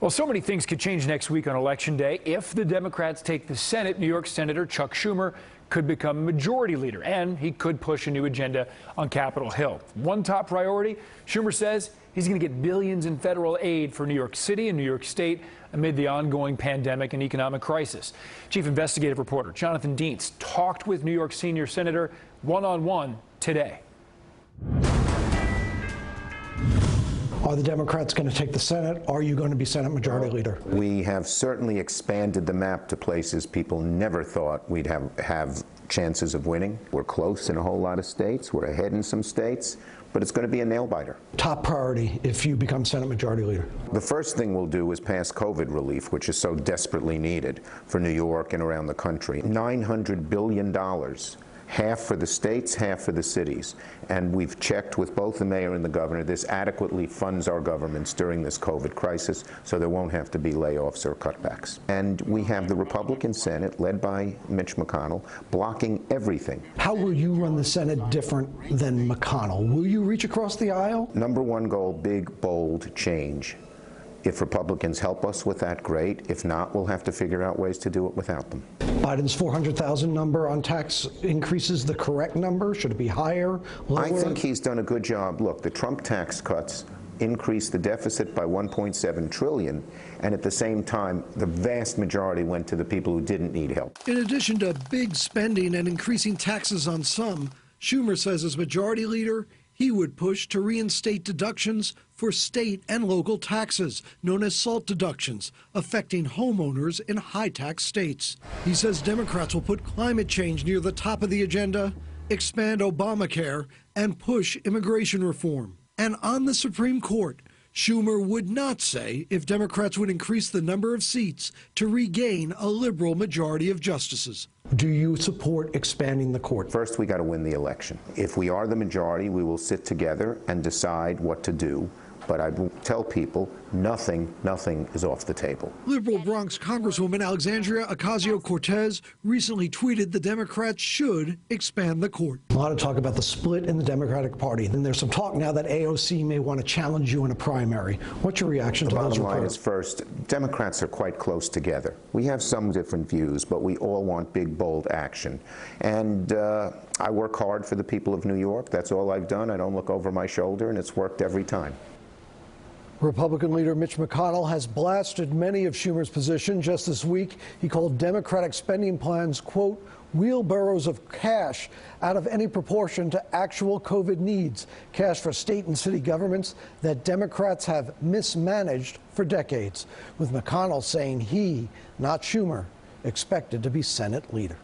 Well, so many things could change next week on Election Day. If the Democrats take the Senate, New York Senator Chuck Schumer could become majority leader, and he could push a new agenda on Capitol Hill. One top priority, Schumer says he's going to get billions in federal aid for New York City and New York State amid the ongoing pandemic and economic crisis. Chief investigative reporter Jonathan Dienst talked with New York senior senator one-on-one today. Are the Democrats going to take the Senate? Are you going to be Senate Majority Leader? We have certainly expanded the map to places people never thought we'd have chances of winning. We're close in a whole lot of states. We're ahead in some states. But it's going to be a nail-biter. Top priority if you become Senate Majority Leader? The first thing we'll do is pass COVID relief, which is so desperately needed for New York and around the country. $900 billion. Half for the states, half for the cities. And we've checked with both the mayor and the governor. This adequately funds our governments during this COVID crisis, so there won't have to be layoffs or cutbacks. And we have the Republican Senate, led by Mitch McConnell, blocking everything. How will you run the Senate different than McConnell? Will you reach across the aisle? Number one goal, big, bold change. If Republicans help us with that, great. If not, we'll have to figure out ways to do it without them. Biden's 400,000 number on tax increases the correct number? Should it be higher, lower? I think he's done a good job. Look, the Trump tax cuts increased the deficit by $1.7 trillion, and at the same time, the vast majority went to the people who didn't need help. In addition to big spending and increasing taxes on some, Schumer says as majority leader, he would push to reinstate deductions for state and local taxes, known as SALT deductions, affecting homeowners in high-tax states. He says Democrats will put climate change near the top of the agenda, expand Obamacare, and push immigration reform. And on the Supreme Court, Schumer would not say if Democrats would increase the number of seats to regain a liberal majority of justices. Do you support expanding the court? First, we got to win the election. If we are the majority, we will sit together and decide what to do. But I will tell people nothing is off the table. Liberal Bronx Congresswoman Alexandria Ocasio-Cortez recently tweeted the Democrats should expand the court. A lot of talk about the split in the Democratic Party. Then there's some talk now that AOC may want to challenge you in a primary. What's your reaction to those reports? The bottom line is, first, Democrats are quite close together. We have some different views, but we all want big, bold action. And I work hard for the people of New York. That's all I've done. I don't look over my shoulder, and it's worked every time. Republican leader Mitch McConnell has blasted many of Schumer's positions. Just this week, he called Democratic spending plans, quote, wheelbarrows of cash out of any proportion to actual COVID needs, cash for state and city governments that Democrats have mismanaged for decades, with McConnell saying he, not Schumer, expected to be Senate leader.